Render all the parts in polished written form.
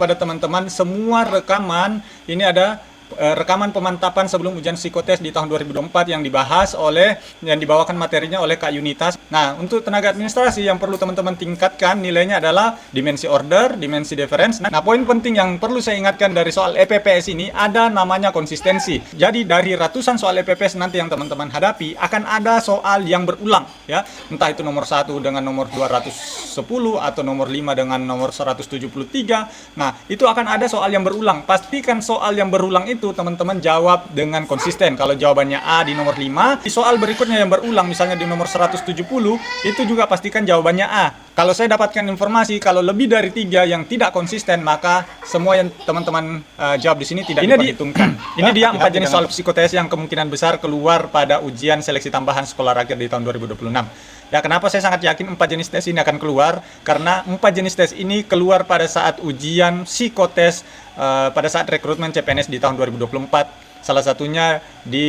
pada teman-teman semua rekaman. Ini ada rekaman pemantapan sebelum ujian psikotes di tahun 2024 yang dibahas yang dibawakan materinya oleh Kak Yunitas. Nah, untuk tenaga administrasi yang perlu teman-teman tingkatkan nilainya adalah dimensi order, dimensi difference. Nah, poin penting yang perlu saya ingatkan dari soal EPPS ini ada namanya konsistensi. Jadi dari ratusan soal EPPS nanti yang teman-teman hadapi akan ada soal yang berulang ya. Entah itu nomor 1 dengan nomor 210 atau nomor 5 dengan nomor 173. Nah, itu akan ada soal yang berulang. Pastikan soal yang berulang itu teman-teman jawab dengan konsisten. Kalau jawabannya A di nomor 5, di soal berikutnya yang berulang misalnya di nomor 170, itu juga pastikan jawabannya A. Kalau saya dapatkan informasi kalau lebih dari 3 yang tidak konsisten, maka semua yang teman-teman jawab di sini tidak diperhitungkan. Ini dia 4 jenis soal psikotes yang kemungkinan besar keluar pada ujian seleksi tambahan sekolah rakyat di tahun 2026. Ya, kenapa saya sangat yakin 4 jenis tes ini akan keluar? Karena 4 jenis tes ini keluar pada saat ujian psikotes pada saat rekrutmen CPNS di tahun 2024. Salah satunya di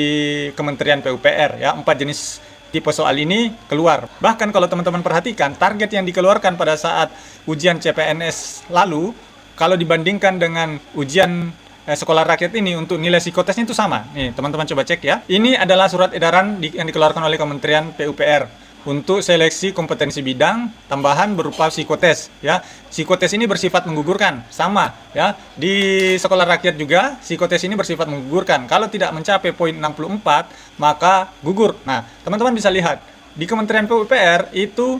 Kementerian PUPR ya. 4 jenis tipe soal ini keluar. Bahkan kalau teman-teman perhatikan, target yang dikeluarkan pada saat ujian CPNS lalu, kalau dibandingkan dengan ujian sekolah rakyat ini untuk nilai psikotesnya itu sama. Nih, teman-teman coba cek ya. Ini adalah surat edaran yang dikeluarkan oleh Kementerian PUPR untuk seleksi kompetensi bidang tambahan berupa psikotes ya. Psikotes ini bersifat menggugurkan, sama ya. Di sekolah rakyat juga psikotes ini bersifat menggugurkan. Kalau tidak mencapai poin 64 maka gugur. Nah, teman-teman bisa lihat di Kementerian PUPR itu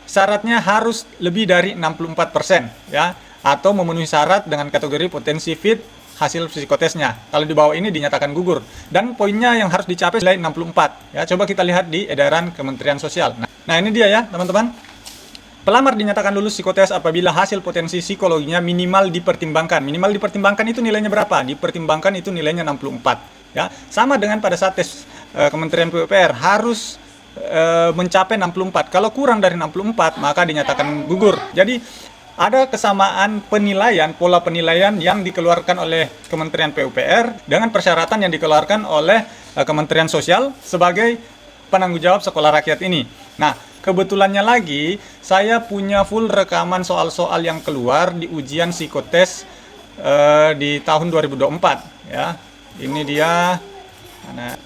syaratnya harus lebih dari 64% ya, atau memenuhi syarat dengan kategori potensi fit hasil psikotesnya. Kalau di bawah ini dinyatakan gugur. Dan poinnya yang harus dicapai nilai 64. Ya, coba kita lihat di edaran Kementerian Sosial. Nah, ini dia ya, teman-teman. Pelamar dinyatakan lulus psikotes apabila hasil potensi psikologinya minimal dipertimbangkan. Minimal dipertimbangkan itu nilainya berapa? Dipertimbangkan itu nilainya 64. Ya, sama dengan pada saat tes Kementerian PUPR harus mencapai 64. Kalau kurang dari 64 maka dinyatakan gugur. Jadi ada kesamaan penilaian, pola penilaian yang dikeluarkan oleh Kementerian PUPR dengan persyaratan yang dikeluarkan oleh Kementerian Sosial sebagai penanggung jawab sekolah rakyat ini. Nah, kebetulannya lagi saya punya full rekaman soal-soal yang keluar di ujian psikotes di tahun 2024 ya. Ini dia.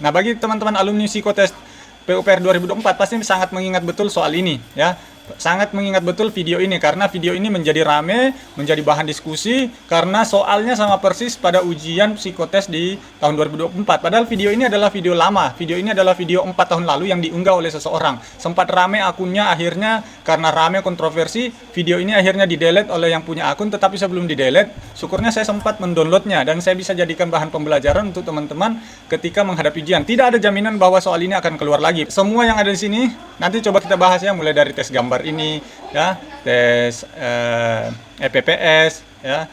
Nah, bagi teman-teman alumni psikotes PUPR 2024 pasti sangat mengingat betul soal ini ya. Sangat mengingat betul video ini karena video ini menjadi rame, menjadi bahan diskusi karena soalnya sama persis pada ujian psikotes di tahun 2024. Padahal video ini adalah video lama. Video ini adalah video 4 tahun lalu yang diunggah oleh seseorang. Sempat rame akunnya, akhirnya karena rame kontroversi, video ini akhirnya di-delete oleh yang punya akun. Tetapi sebelum di-delete, syukurnya saya sempat mendownloadnya dan saya bisa jadikan bahan pembelajaran untuk teman-teman ketika menghadapi ujian. Tidak ada jaminan bahwa soal ini akan keluar lagi. Semua yang ada di sini nanti coba kita bahas ya, mulai dari tes gambar ini ya, tes EPPS ya,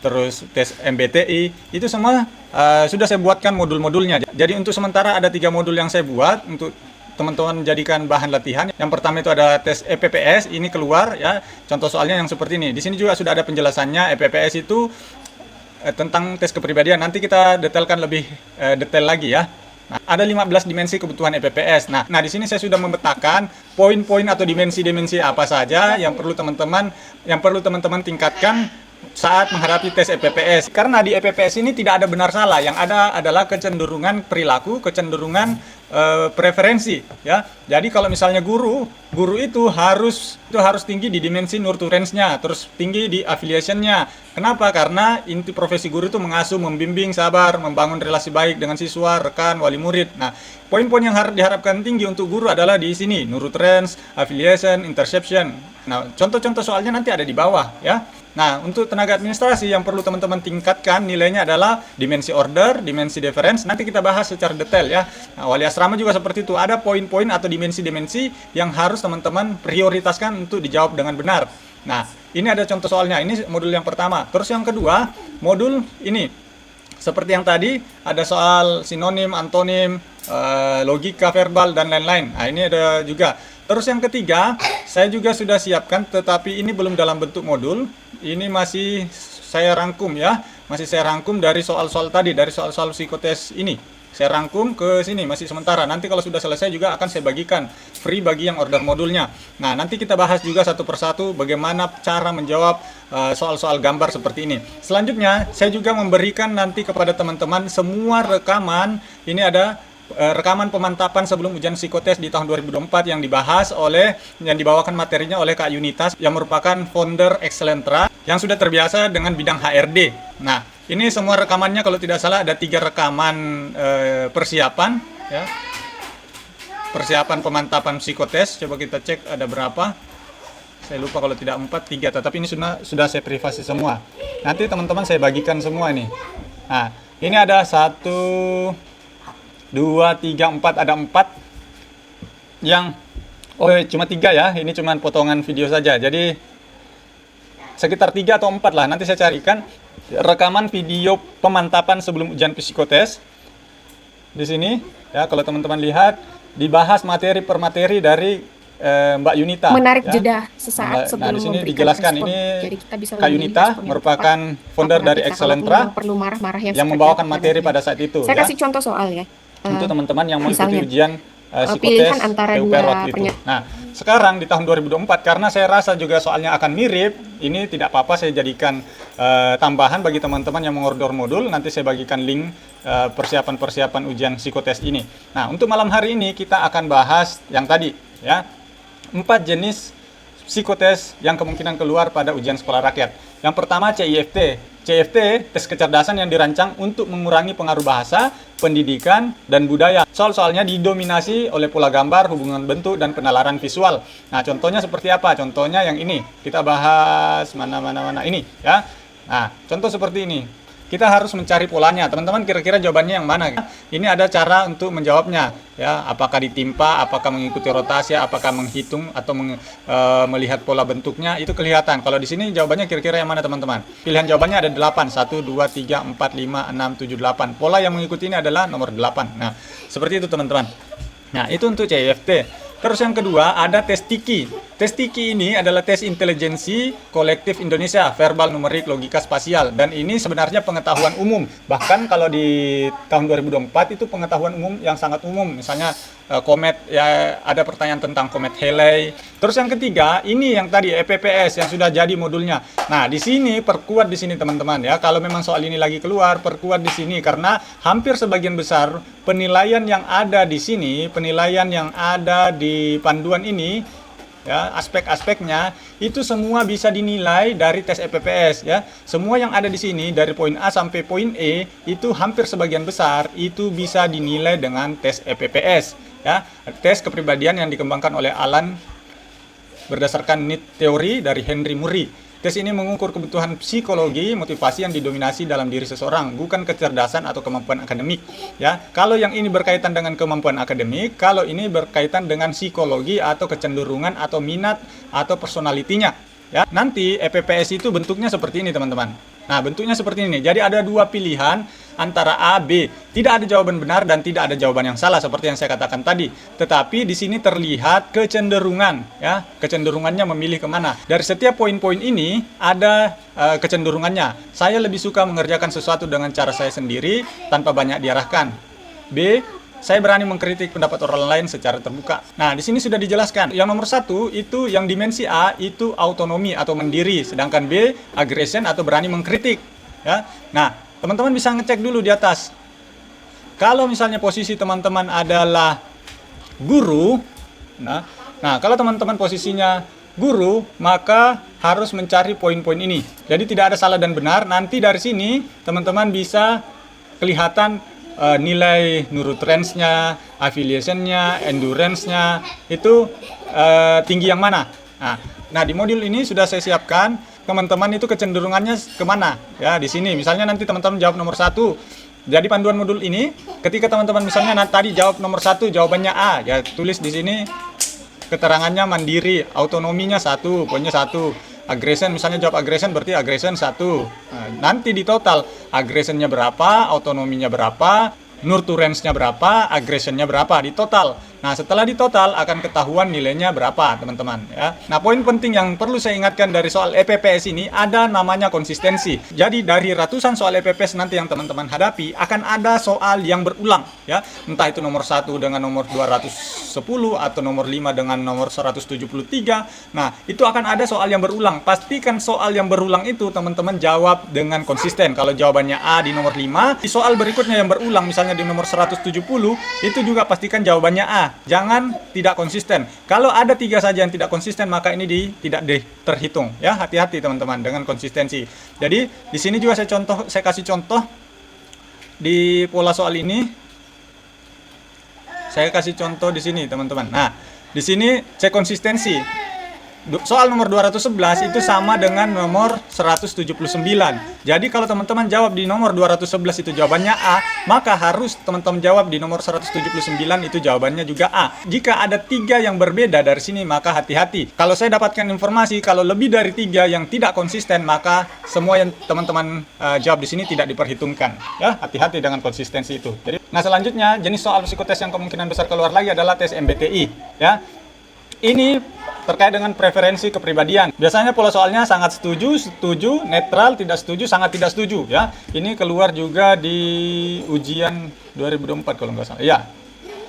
terus tes MBTI, itu semua sudah saya buatkan modul-modulnya. Jadi untuk sementara ada 3 modul yang saya buat untuk teman-teman jadikan bahan latihan. Yang pertama itu ada tes EPPS, ini keluar ya, contoh soalnya yang seperti ini. Di sini juga sudah ada penjelasannya. EPPS itu tentang tes kepribadian, nanti kita detailkan lebih detail lagi ya. Nah, ada 15 dimensi kebutuhan EPPS. Nah, di sini saya sudah memetakan poin-poin atau dimensi-dimensi apa saja yang perlu teman-teman tingkatkan saat menghadapi tes EPPS. Karena di EPPS ini tidak ada benar salah, yang ada adalah kecenderungan perilaku, kecenderungan preferensi ya. Jadi kalau misalnya guru itu harus tinggi di dimensi nurturance-nya, terus tinggi di affiliation-nya. Kenapa? Karena inti profesi guru itu mengasuh, membimbing, sabar, membangun relasi baik dengan siswa, rekan, wali murid. Nah, poin-poin yang harus diharapkan tinggi untuk guru adalah di sini, nurturance, affiliation, interception. Nah, contoh-contoh soalnya nanti ada di bawah ya. Nah, untuk tenaga administrasi yang perlu teman-teman tingkatkan nilainya adalah dimensi order, dimensi difference. Nanti kita bahas secara detail ya. Nah, wali asrama juga seperti itu. Ada poin-poin atau dimensi-dimensi yang harus teman-teman prioritaskan untuk dijawab dengan benar. Nah, ini ada contoh soalnya. Ini modul yang pertama. Terus yang kedua, modul ini. Seperti yang tadi, ada soal sinonim, antonim, logika verbal, dan lain-lain. Nah, ini ada juga. Terus yang ketiga, saya juga sudah siapkan, tetapi ini belum dalam bentuk modul. Ini masih saya rangkum ya. Masih saya rangkum dari soal-soal tadi, dari soal-soal psikotes ini. saya rangkum ke sini, masih sementara. Nanti kalau sudah selesai juga akan saya bagikan free bagi yang order modulnya. Nah, nanti kita bahas juga satu persatu bagaimana cara menjawab soal-soal gambar seperti ini. Selanjutnya, saya juga memberikan nanti kepada teman-teman semua rekaman. Ini ada rekaman pemantapan sebelum ujian psikotes di tahun 2024 yang dibawakan materinya oleh Kak Yunitas yang merupakan founder Excelentra yang sudah terbiasa dengan bidang HRD. Nah, ini semua rekamannya kalau tidak salah ada 3 rekaman persiapan, ya. Persiapan pemantapan psikotes. Coba kita cek ada berapa. Saya lupa kalau tidak 4, 3. Tetapi ini sudah saya privasi semua. Nanti teman-teman saya bagikan semua ini. Nah, ini ada 1, 2, 3, 4. Ada 4 yang cuma 3 ya. Ini cuma potongan video saja. Jadi sekitar 3 atau 4 lah. Nanti saya carikan rekaman video pemantapan sebelum ujian psikotes. Di sini ya, kalau teman-teman lihat dibahas materi per materi dari Mbak Yunita. Menarik ya. jeda sesaat sebelum di sini memberikan dijelaskan respon. ini Jadi kita bisa Kak Yunita merupakan founder dari Excelentra yang membawakan materi pada saat itu. Saya ya. kasih contoh soal ya. Untuk teman-teman yang mengikuti misalnya, ujian psikotes pilihan antara PUPR dua waktu itu. Nah, sekarang di tahun 2024 karena saya rasa juga soalnya akan mirip, ini tidak apa-apa saya jadikan tambahan bagi teman-teman yang mengorder modul. Nanti saya bagikan link persiapan-persiapan ujian psikotes ini. Nah, untuk malam hari ini kita akan bahas yang tadi ya. 4 jenis psikotes yang kemungkinan keluar pada ujian sekolah rakyat. Yang pertama CIFT. CIFT, tes kecerdasan yang dirancang untuk mengurangi pengaruh bahasa, pendidikan, dan budaya. Soal-soalnya didominasi oleh pola gambar, hubungan bentuk, dan penalaran visual. Nah, contohnya seperti apa? Contohnya yang ini. Kita bahas mana ini ya. Nah, contoh seperti ini. Kita harus mencari polanya. Teman-teman kira-kira jawabannya yang mana? Ini ada cara untuk menjawabnya ya, apakah ditimpa, apakah mengikuti rotasi, apakah menghitung atau melihat pola bentuknya, itu kelihatan. Kalau di sini jawabannya kira-kira yang mana teman-teman? Pilihan jawabannya ada 8, 1 2 3 4 5 6 7 8. Pola yang mengikuti ini adalah nomor 8. Nah, seperti itu teman-teman. Nah, itu untuk CIFT. Terus yang kedua ada tes TIKI. Tes TIKI ini adalah tes intelijensi kolektif Indonesia, verbal, numerik, logika, spasial. Dan ini sebenarnya pengetahuan umum. Bahkan kalau di tahun 2024 itu pengetahuan umum yang sangat umum. Misalnya komet, ya ada pertanyaan tentang komet Halley. Terus yang ketiga, ini yang tadi EPPS yang sudah jadi modulnya. Nah, di sini perkuat di sini teman-teman ya. Kalau memang soal ini lagi keluar, perkuat di sini karena hampir sebagian besar penilaian yang ada di sini, penilaian yang ada di panduan ini ya, aspek-aspeknya itu semua bisa dinilai dari tes EPPS ya. Semua yang ada di sini dari poin A sampai poin E itu hampir sebagian besar itu bisa dinilai dengan tes EPPS ya. Tes kepribadian yang dikembangkan oleh Alan berdasarkan need teori dari Henry Murray. Tes ini mengukur kebutuhan psikologi, motivasi yang didominasi dalam diri seseorang, bukan kecerdasan atau kemampuan akademik. Ya, kalau yang ini berkaitan dengan kemampuan akademik, kalau ini berkaitan dengan psikologi atau kecenderungan atau minat atau personalitinya. Ya, nanti EPPS itu bentuknya seperti ini, teman-teman. Nah, bentuknya seperti ini. Jadi ada 2 pilihan antara A, B. Tidak ada jawaban benar dan tidak ada jawaban yang salah seperti yang saya katakan tadi. Tetapi di sini terlihat kecenderungan, ya. Kecenderungannya memilih kemana. Dari setiap poin-poin ini ada kecenderungannya. Saya lebih suka mengerjakan sesuatu dengan cara saya sendiri tanpa banyak diarahkan. B, saya berani mengkritik pendapat orang lain secara terbuka. Nah, di sini sudah dijelaskan. Yang nomor 1 itu yang dimensi A itu autonomi atau mandiri, sedangkan B aggression atau berani mengkritik. Ya. Nah, teman-teman bisa ngecek dulu di atas. Kalau misalnya posisi teman-teman adalah guru, nah kalau teman-teman posisinya guru, maka harus mencari poin-poin ini. Jadi tidak ada salah dan benar. Nanti dari sini teman-teman bisa kelihatan nilai neuroscience-nya, affiliation-nya, endurance-nya itu tinggi yang mana. Nah, di modul ini sudah saya siapkan teman-teman itu kecenderungannya kemana. Ya, di sini misalnya nanti teman-teman jawab nomor 1. Jadi panduan modul ini ketika teman-teman misalnya tadi jawab nomor 1 jawabannya A, ya tulis di sini keterangannya mandiri, autonominya 1, poinnya 1. Aggression, misalnya jawab aggression berarti aggression 1. Nah, nanti di total aggressionnya berapa, autonominya berapa, nurturance-nya berapa, aggression-nya berapa di total. Nah, setelah ditotal akan ketahuan nilainya berapa, teman-teman ya. Nah, poin penting yang perlu saya ingatkan dari soal EPPS ini ada namanya konsistensi. Jadi dari ratusan soal EPPS nanti yang teman-teman hadapi akan ada soal yang berulang ya. Entah itu nomor 1 dengan nomor 210 atau nomor 5 dengan nomor 173. Nah, itu akan ada soal yang berulang. Pastikan soal yang berulang itu teman-teman jawab dengan konsisten. Kalau jawabannya A di nomor 5, di soal berikutnya yang berulang misalnya di nomor 170, itu juga pastikan jawabannya A. Jangan tidak konsisten. Kalau ada 3 saja yang tidak konsisten, maka ini tidak terhitung ya. Hati-hati teman-teman dengan konsistensi. Jadi di sini juga saya kasih contoh di pola soal ini. Saya kasih contoh di sini teman-teman. Nah, di sini cek konsistensi. Soal nomor 211 itu sama dengan nomor 179. Jadi kalau teman-teman jawab di nomor 211 itu jawabannya A, maka harus teman-teman jawab di nomor 179 itu jawabannya juga A. Jika ada 3 yang berbeda dari sini, maka hati-hati. Kalau saya dapatkan informasi kalau lebih dari 3 yang tidak konsisten, maka semua yang teman-teman jawab di sini tidak diperhitungkan. Ya, hati-hati dengan konsistensi itu. Jadi, nah selanjutnya jenis soal psikotes yang kemungkinan besar keluar lagi adalah tes MBTI. Ya, ini terkait dengan preferensi kepribadian. Biasanya pola soalnya sangat setuju, setuju, netral, tidak setuju, sangat tidak setuju ya. Ini keluar juga di ujian 2024 kalau nggak salah. Ya.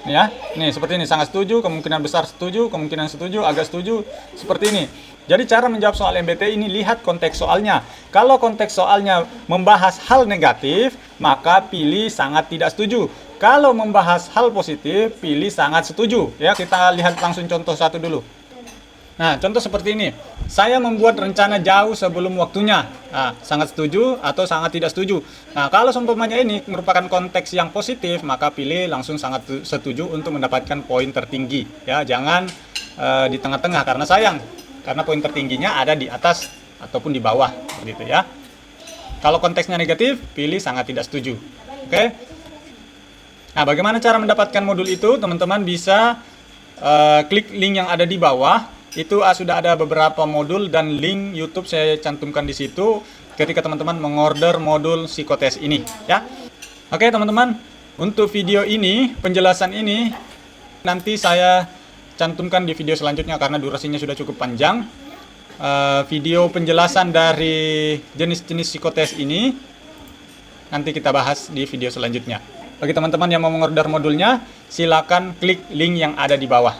Ini ya. Nih seperti ini, sangat setuju, kemungkinan besar setuju, kemungkinan setuju, agak setuju, seperti ini. Jadi cara menjawab soal MBTI ini lihat konteks soalnya. Kalau konteks soalnya membahas hal negatif, maka pilih sangat tidak setuju. Kalau membahas hal positif, pilih sangat setuju. Ya, kita lihat langsung contoh satu dulu. Nah, contoh seperti ini. Saya membuat rencana jauh sebelum waktunya. Nah, sangat setuju atau sangat tidak setuju. Nah, kalau seumpamanya ini merupakan konteks yang positif, maka pilih langsung sangat setuju untuk mendapatkan poin tertinggi. Ya, jangan di tengah-tengah karena sayang. Karena poin tertingginya ada di atas ataupun di bawah, seperti itu ya. Kalau konteksnya negatif, pilih sangat tidak setuju. Oke. Nah, bagaimana cara mendapatkan modul itu? Teman-teman bisa klik link yang ada di bawah. Itu sudah ada beberapa modul dan link YouTube saya cantumkan di situ ketika teman-teman mengorder modul psikotes ini ya. Oke teman-teman, untuk video ini, penjelasan ini nanti saya cantumkan di video selanjutnya karena durasinya sudah cukup panjang. Video penjelasan dari jenis-jenis psikotes ini nanti kita bahas di video selanjutnya. Bagi teman-teman yang mau mengorder modulnya, silakan klik link yang ada di bawah.